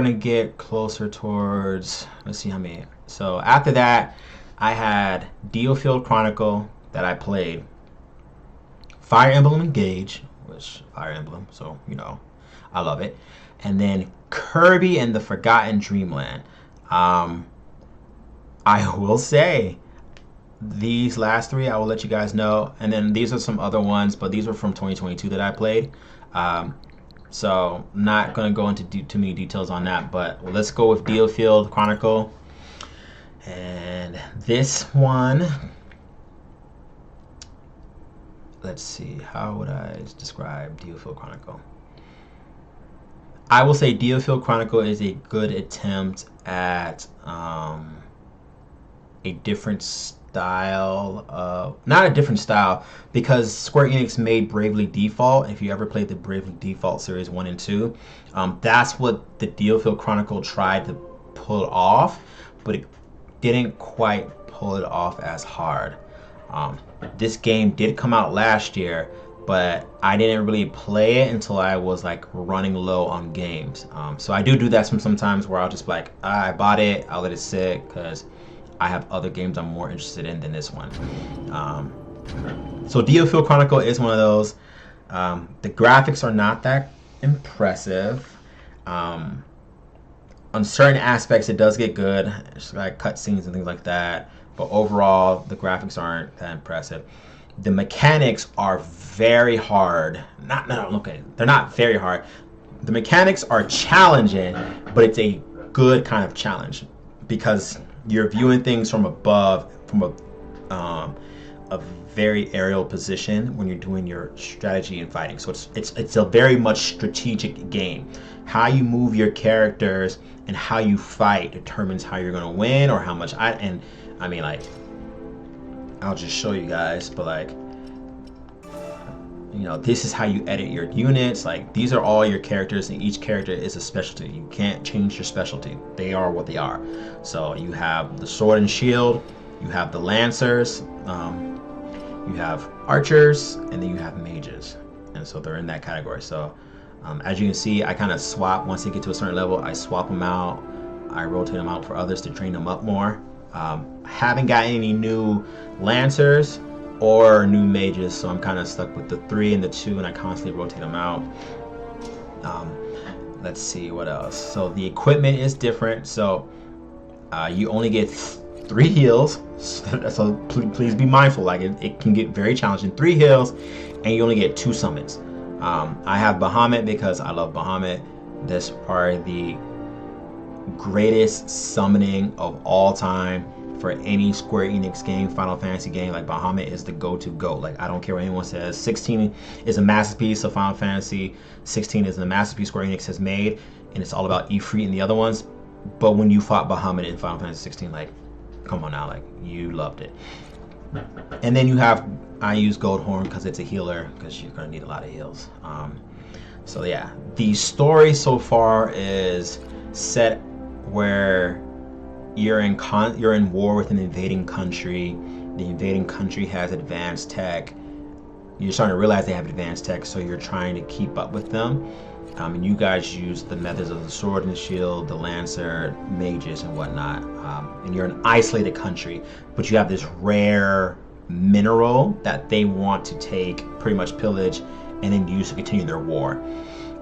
gonna get closer towards, let's see how many. So after that, I had Diofield Chronicle that I played, Fire Emblem Engage, which Fire Emblem, so I love it, and then Kirby and the Forgotten Dreamland. Um, I will say these last three, I will let you guys know, and then these are some other ones, but these were from 2022 that I played. Um, so not gonna go into too many details on that, but let's go with Diofield Chronicle. And this one, let's see, how would I describe Diofield Chronicle? I will say Diofield Chronicle is a good attempt at a different style of, not a different style, because Square Enix made Bravely Default. If you ever played the Bravely Default series 1 and 2, that's what the Diofield Chronicle tried to pull off, but it didn't quite pull it off as hard. This game did come out last year, but I didn't really play it until I was like running low on games. So I do that sometimes where I'll just be like, I bought it, I'll let it sit because I have other games I'm more interested in than this one. So Diofield Chronicle is one of those. The graphics are not that impressive. On certain aspects, it does get good. It's like cutscenes and things like that. But overall, the graphics aren't that impressive. The mechanics are very hard. They're not very hard. The mechanics are challenging, but it's a good kind of challenge because you're viewing things from above, from a very aerial position when you're doing your strategy and fighting. So it's a very much strategic game. How you move your characters and how you fight determines how you're gonna win or how much. I mean, like, I'll just show you guys, but like, this is how you edit your units. Like, these are all your characters, and each character is a specialty. You can't change your specialty. They are what they are. So you have the sword and shield, you have the lancers, you have archers, and then you have mages. And so they're in that category. So as you can see, I kind of swap. Once they get to a certain level, I swap them out. I rotate them out for others to train them up more. Haven't gotten any new lancers or new mages, so I'm kind of stuck with the 3 and the 2, and I constantly rotate them out. Let's see what else. So the equipment is different. So you only get 3 heals, so please be mindful. Like, it can get very challenging. 3 heals, and you only get 2 summons. I have Bahamut because I love Bahamut. This is probably the greatest summoning of all time for any Square Enix game, Final Fantasy game. Like, Bahamut is the go-to goat. Like, I don't care what anyone says. 16 is a masterpiece of Final Fantasy. 16 is the masterpiece Square Enix has made, and it's all about Ifrit and the other ones. But when you fought Bahamut in Final Fantasy 16, like, come on now, like, you loved it. And then you have, I use Goldhorn because it's a healer, because you're gonna need a lot of heals. So yeah, the story so far is set where you're in war with an invading country. The invading country has advanced tech. You're starting to realize they have advanced tech, so you're trying to keep up with them. And you guys use the methods of the sword and shield, the lancer, mages, and whatnot. And you're an isolated country, but you have this rare mineral that they want to take, pretty much pillage, and then use to continue their war.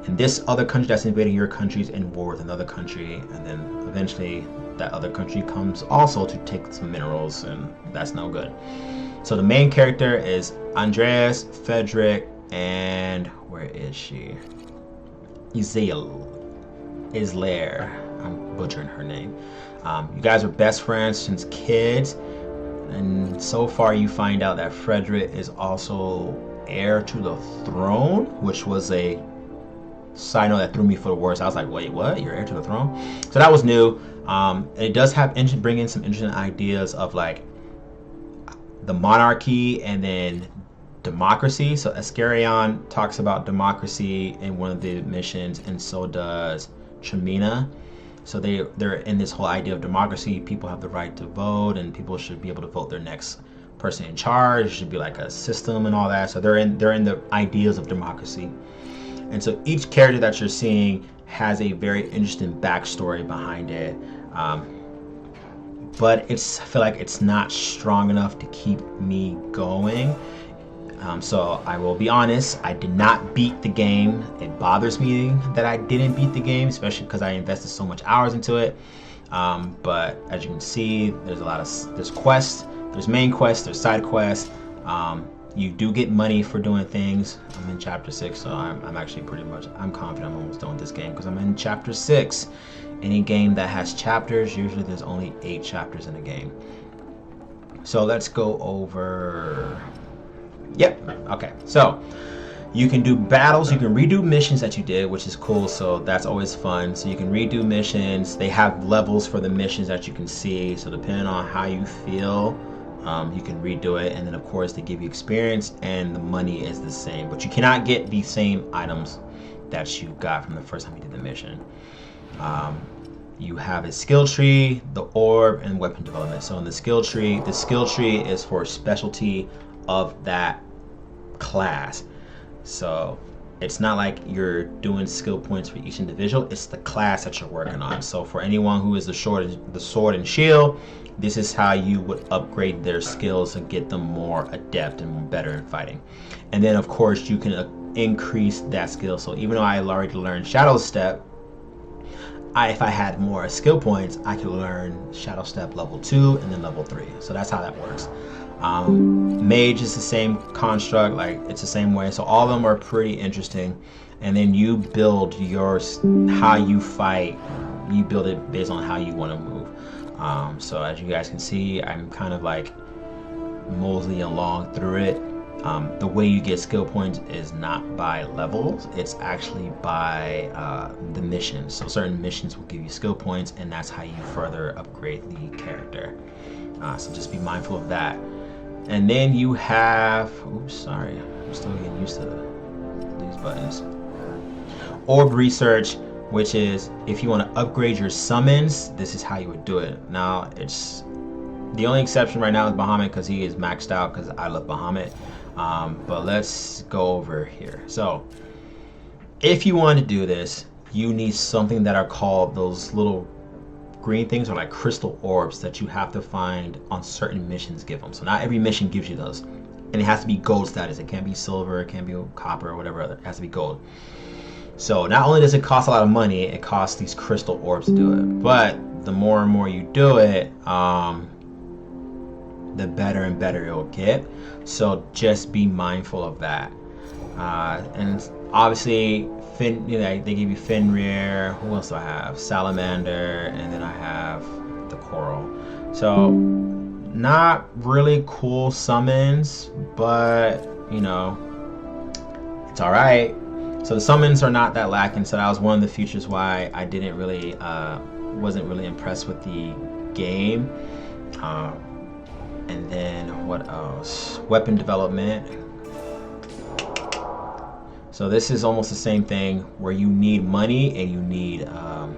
And this other country that's invading your country is in war with another country, and then eventually that other country comes also to take some minerals, and that's no good. So the main character is Andreas, Frederick, and where is she? Islair. I'm butchering her name. You guys are best friends since kids, and so far you find out that Frederick is also heir to the throne, which was a side note that threw me for the worst. I was like, wait, what? You're heir to the throne? So that was new. It does bring in some interesting ideas of like the monarchy and then democracy. So Ascarion talks about democracy in one of the missions, and so does Tremina. So they're in this whole idea of democracy. People have the right to vote, and people should be able to vote their next person in charge. It should be like a system and all that. So they're in the ideas of democracy. And so each character that you're seeing has a very interesting backstory behind it. But I feel like it's not strong enough to keep me going. So I will be honest, I did not beat the game. It bothers me that I didn't beat the game, especially because I invested so much hours into it. But as you can see, there's there's quests, there's main quests, there's side quests. You do get money for doing things. I'm in chapter 6, so I'm actually I'm confident I'm almost done with this game because I'm in chapter 6. Any game that has chapters, usually there's only 8 chapters in a game. So let's go over. Yep. Okay. So you can do battles. You can redo missions that you did, which is cool. So that's always fun. So you can redo missions. They have levels for the missions that you can see. So depending on how you feel, you can redo it. And then of course they give you experience, and the money is the same. But you cannot get the same items that you got from the first time you did the mission. You have a skill tree, the orb, and weapon development. So in the skill tree is for specialty of that class. So it's not like you're doing skill points for each individual, it's the class that you're working on. So for anyone who is the sword and shield, this is how you would upgrade their skills and get them more adept and better in fighting. And then of course you can increase that skill. So even though I already learned Shadow Step, if I had more skill points, I could learn Shadow Step level 2 and then level 3. So that's how that works. Mage is the same construct, like it's the same way. So all of them are pretty interesting. And then you build how you fight. You build it based on how you want to move. So as you guys can see, I'm kind of like moseying along through it. The way you get skill points is not by levels, it's actually by the missions. So certain missions will give you skill points, and that's how you further upgrade the character. So just be mindful of that. And then you have, oops, sorry, I'm still getting used to these buttons. Orb research, which is if you want to upgrade your summons, this is how you would do it. Now, it's the only exception right now is Bahamut because he is maxed out because I love Bahamut. But let's go over here. So if you want to do this, you need something that are called those little green things, are like crystal orbs that you have to find on certain missions. Give them. So not every mission gives you those, and it has to be gold status. It can't be silver, it can't be copper or whatever other. It has to be gold. So not only does it cost a lot of money, it costs these crystal orbs to do it. But the more and more you do it, the better and better it'll get. So just be mindful of that. And obviously, they give you Fenrir. Who else do I have? Salamander, and then I have the Coral. So not really cool summons, but you know, it's all right. So the summons are not that lacking. So that was one of the features why I didn't really, wasn't really impressed with the game. And then what else? Weapon development. So this is almost the same thing where you need money and you need yeah,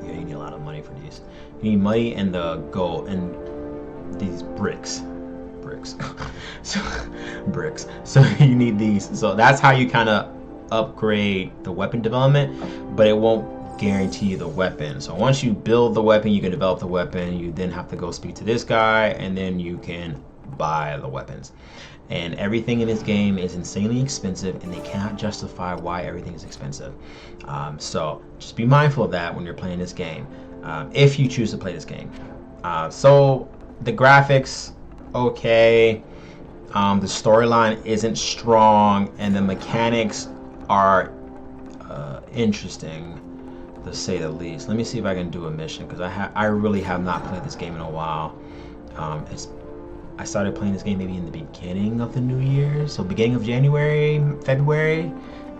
you need a lot of money for these. You need money and the gold and these bricks. So bricks. So you need these. So that's how you kind of upgrade the weapon development, but it won't guarantee you the weapon. So once you build the weapon, you can develop the weapon. You then have to go speak to this guy, and then you can buy the weapons. And everything in this game is insanely expensive, and they cannot justify why everything is expensive. So just be mindful of that when you're playing this game, if you choose to play this game. So the graphics, okay. The storyline isn't strong, and the mechanics are interesting, to say the least. Let me see if I can do a mission, because I really have not played this game in a while. I started playing this game maybe in the beginning of the new year, so beginning of January, February,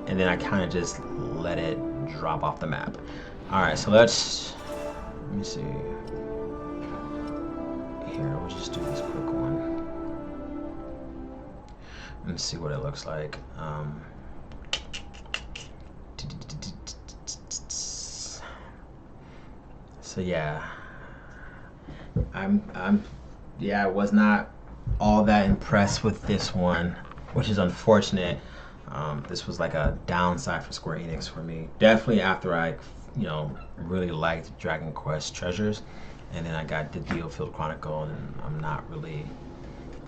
and then I kind of just let it drop off the map. Alright, so let me see. Here, we'll just do this quick one. Let's see what it looks like. So yeah, I was not all that impressed with this one, which is unfortunate. This was like a downside for Square Enix for me. Definitely after I, really liked Dragon Quest Treasures, and then I got the Diofield Chronicle, and I'm not really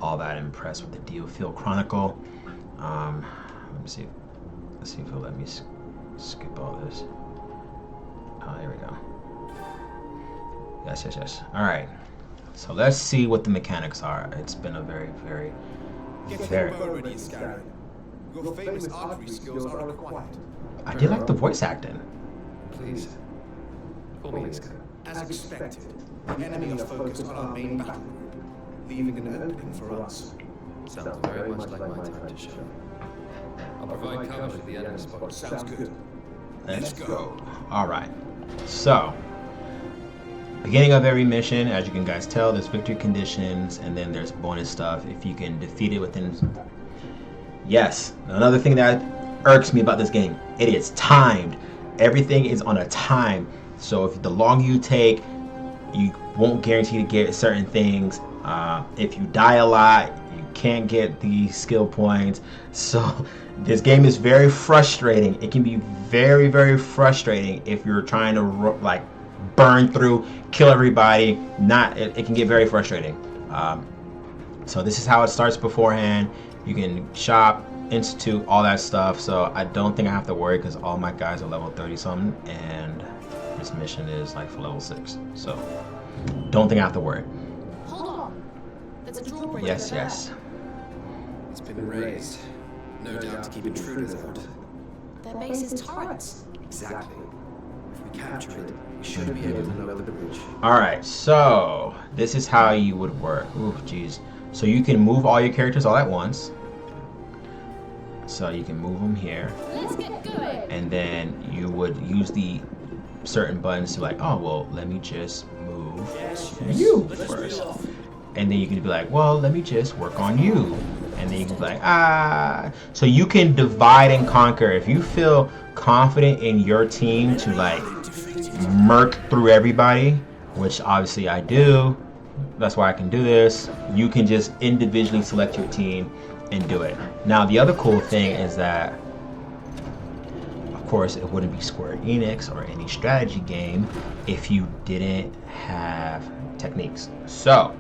all that impressed with the Diofield Chronicle. Let me see. Let's see if it'll let me skip all this. Oh, here we go. Yes. All right. So let's see what the mechanics are. It's been a very. Your famous archery skills are required. I did like the voice acting. Please. Call me Iska. As expected, the enemy are focused on our main battle group, leaving an opening for us. Sounds very much like my time to shine. I'll provide cover to the enemy spot. Sounds good. Let's go. All right. So, beginning of every mission, as you can guys tell, there's victory conditions, and then there's bonus stuff if you can defeat it within. Yes, another thing that irks me about this game, it is timed. Everything is on a time. So if the longer you take, you won't guarantee to get certain things. If you die a lot, you can't get the skill points. So this game is very frustrating. It can be very frustrating if you're trying to like burn through, kill everybody. It can get very frustrating. So this is how it starts beforehand. You can shop, institute, all that stuff. So I don't think I have to worry because all my guys are level 30 something, and this mission is like for level 6. So don't think I have to worry. Hold on. That's a drawbridge. Yes. It's been raised. No doubt to keep intruders out. Their base is turrets. Exactly. If we capture it, we should be able to lower the bridge. Alright, so this is how you would work. Ooh, jeez. So you can move all your characters all at once. So you can move them here. Let's get going. And then you would use the certain buttons to like, oh, well, let me just move you first. And then you can be like, well, let me just work on you. And then you can be like, So you can divide and conquer. If you feel confident in your team to like murk through everybody, which obviously I do, that's why I can do this, you can just individually select your team and do it. Now the other cool thing is that, of course, it wouldn't be Square Enix or any strategy game if you didn't have techniques. So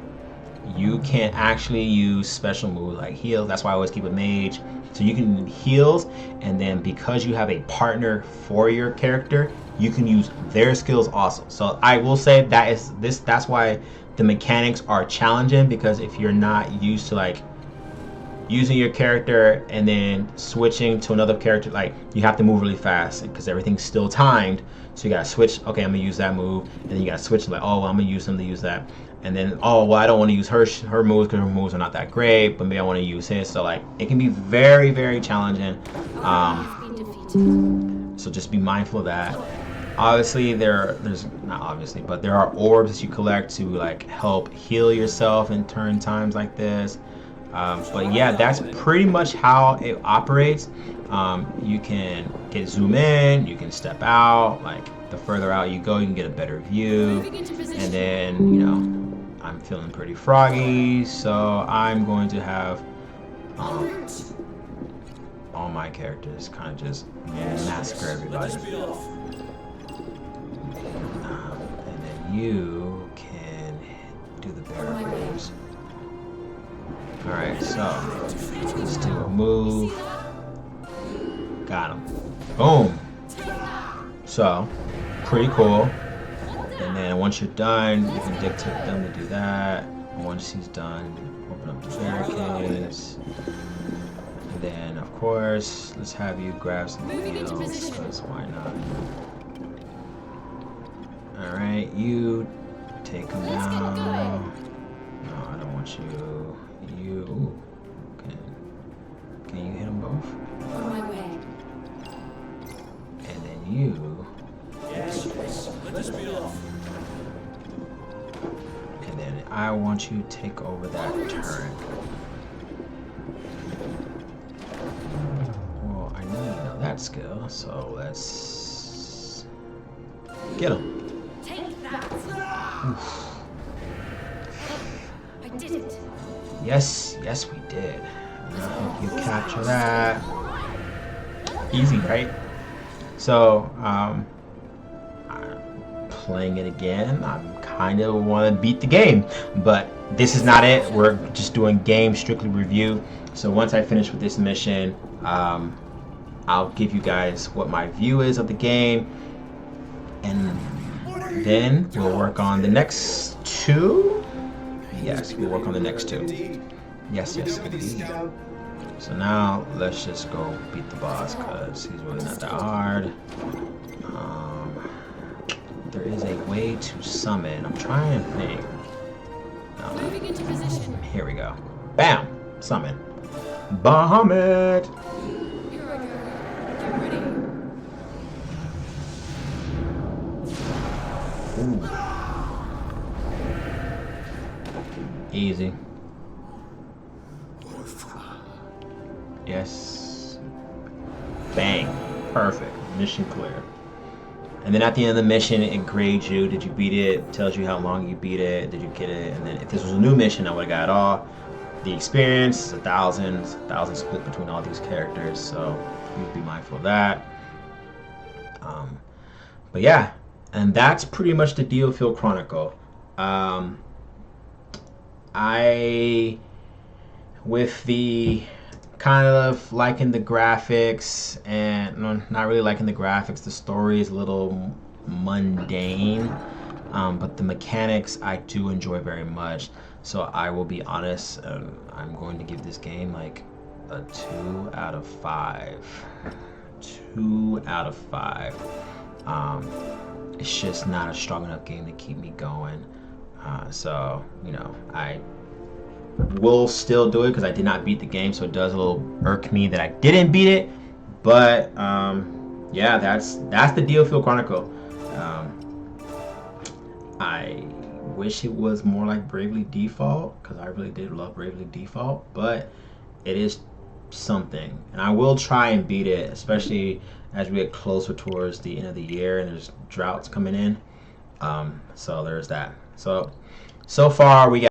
you can actually use special moves like heals. That's why I always keep a mage. So you can heals, and then because you have a partner for your character, you can use their skills also. So I will say that's why the mechanics are challenging, because if you're not used to like using your character and then switching to another character, like you have to move really fast because everything's still timed. So you gotta switch. Okay, I'm gonna use that move, and then you gotta switch like, oh, well, I'm gonna use him to use that, and then oh, well, I don't want to use her moves because her moves are not that great, but maybe I want to use his. So like it can be very challenging. So just be mindful of that. Obviously, there's not obviously, but there are orbs that you collect to like help heal yourself in turn times like this. But yeah, that's pretty much how it operates. You can zoom in, you can step out. Like the further out you go, you can get a better view. And then, I'm feeling pretty froggy, so I'm going to have all my characters kind of just massacre everybody. And then you can do the barrel moves. Alright, so let's do a move. Got him. Boom. So, pretty cool. And then once you're done, you can dictate them to do that. And once he's done, open up the barricades. And then, of course, let's have you grab some heals, because why not? Alright, you take him down. No, I don't want you. You can you hit them both? On my way. And then you. Yes. Let us be off. And then I want you to take over that turret. Well, I know you know that skill, so let's get him. Take that. Oof. I did it. Yes, we did. And I hope you capture that. Easy, right? So, playing it again, I'm kind of want to beat the game, but this is not it. We're just doing game strictly review. So once I finish with this mission, I'll give you guys what my view is of the game, and then we'll work on the next two. Yes, we'll work on the next two. Yes, indeed. So now let's just go beat the boss because he's really not that hard. There is a way to summon. I'm trying to think. Moving into position. Here we go. Bam! Summon. Bahamut! Here I go. Get ready. Ooh. Easy. Yes. Bang. Perfect. Mission clear. And then at the end of the mission, it grades you. Did you beat it? Tells you how long you beat it. Did you get it? And then if this was a new mission, I would have got it all. The experience is 1,000 split between all these characters. So you'd be mindful of that. But yeah, and that's pretty much the Diofield Chronicle. With the kind of liking the graphics, and no, not really liking the graphics. The story is a little mundane, but the mechanics I do enjoy very much. So I will be honest, I'm going to give this game like a 2 out of 5. 2 out of 5. It's just not a strong enough game to keep me going. So, you know, I will still do it because I did not beat the game, so it does a little irk me that I didn't beat it. But yeah, that's the Diofield Chronicle. I wish it was more like Bravely Default because I really did love Bravely Default, but it is something, and I will try and beat it, especially as we get closer towards the end of the year and there's droughts coming in. So there's that. So far we got